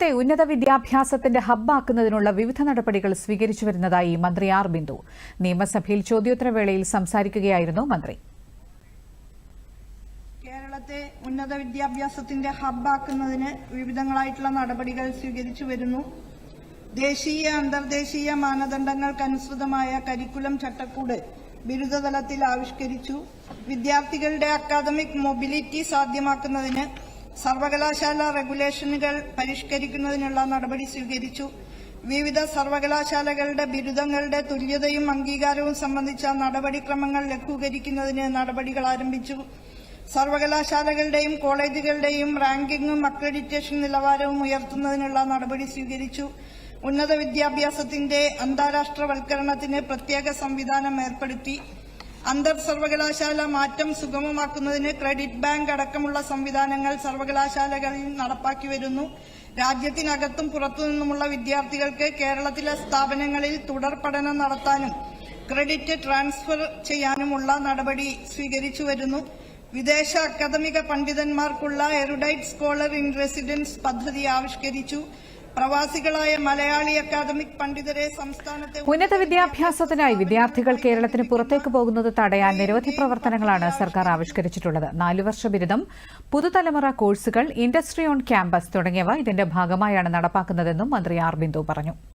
കേരളത്തെ ഉന്നത വിദ്യാഭ്യാസത്തിന്റെ ഹബ്ബാക്കുന്നതിനുള്ള വിവിധ നടപടികൾ സ്വീകരിച്ചുവരുന്നതായി മന്ത്രി ആർ ബിന്ദു. നിയമസഭയിൽ ചോദ്യോത്തരവേളയിൽ സംസാരിക്കുകയായിരുന്നു മന്ത്രി. കേരളത്തെ ഉന്നത വിദ്യാഭ്യാസത്തിന്റെ ഹബ്ബാക്കുന്നതിന് വിവിധങ്ങളായിട്ടുള്ള നടപടികൾ സ്വീകരിച്ചു വരുന്നു. ദേശീയ അന്തർദേശീയ മാനദണ്ഡങ്ങൾക്കനുസൃതമായ കരിക്കുലം ചട്ടക്കൂട് ബിരുദതലത്തിൽ ആവിഷ്കരിച്ചു. വിദ്യാർത്ഥികളുടെ അക്കാദമിക് മൊബിലിറ്റി സാധ്യമാക്കുന്നതിന് സർവകലാശാല റെഗുലേഷനുകൾ പരിഷ്കരിക്കുന്നതിനുള്ള നടപടി സ്വീകരിച്ചു. വിവിധ സർവകലാശാലകളുടെ ബിരുദങ്ങളുടെ തുല്യതയും അംഗീകാരവും സംബന്ധിച്ച നടപടിക്രമങ്ങൾ ലഘൂകരിക്കുന്നതിന് നടപടികൾ ആരംഭിച്ചു. സർവകലാശാലകളുടെയും കോളേജുകളുടെയും റാങ്കിങ്ങും അക്രഡിറ്റേഷൻ നിലവാരവും ഉയർത്തുന്നതിനുള്ള നടപടി സ്വീകരിച്ചു. ഉന്നത വിദ്യാഭ്യാസത്തിന്റെ അന്താരാഷ്ട്രവൽക്കരണത്തിന് പ്രത്യേക സംവിധാനം ഏർപ്പെടുത്തി. അന്തർ സർവകലാശാല മാറ്റം സുഗമമാക്കുന്നതിന് ക്രെഡിറ്റ് ബാങ്ക് അടക്കമുള്ള സംവിധാനങ്ങൾ സർവകലാശാലകളിൽ നടപ്പാക്കി വരുന്നു. രാജ്യത്തിനകത്തും പുറത്തുനിന്നുമുള്ള വിദ്യാർത്ഥികൾക്ക് കേരളത്തിലെ സ്ഥാപനങ്ങളിൽ തുടർ പഠനം നടത്താനും ക്രെഡിറ്റ് ട്രാൻസ്ഫർ ചെയ്യാനുമുള്ള നടപടി സ്വീകരിച്ചു വരുന്നു. വിദേശ അക്കാദമിക പണ്ഡിതന്മാർക്കുള്ള എറുഡൈറ്റ് സ്കോളർ ഇൻ റെസിഡൻസ് പദ്ധതി ആവിഷ്കരിച്ചു. പ്രവാസികളായ മലയാളി അക്കാദമിക് പണ്ഡിതരെ സംസ്ഥാനത്തെ ഉന്നത വിദ്യാഭ്യാസത്തിനായി വിദ്യാർത്ഥികൾ കേരളത്തിന് പുറത്തേക്ക് പോകുന്നത് തടയാൻ നിരവധി പ്രവർത്തനങ്ങളാണ് സർക്കാർ ആവിഷ്കരിച്ചിട്ടുള്ളത്. 4 വർഷ ബിരുദം, പുതുതലമുറ കോഴ്സുകൾ, ഇൻഡസ്ട്രി ഓൺ ക്യാമ്പസ് തുടങ്ങിയവ ഇതിന്റെ ഭാഗമായാണ് നടപ്പാക്കുന്നതെന്നും മന്ത്രി ആർ ബിന്ദു പറഞ്ഞു.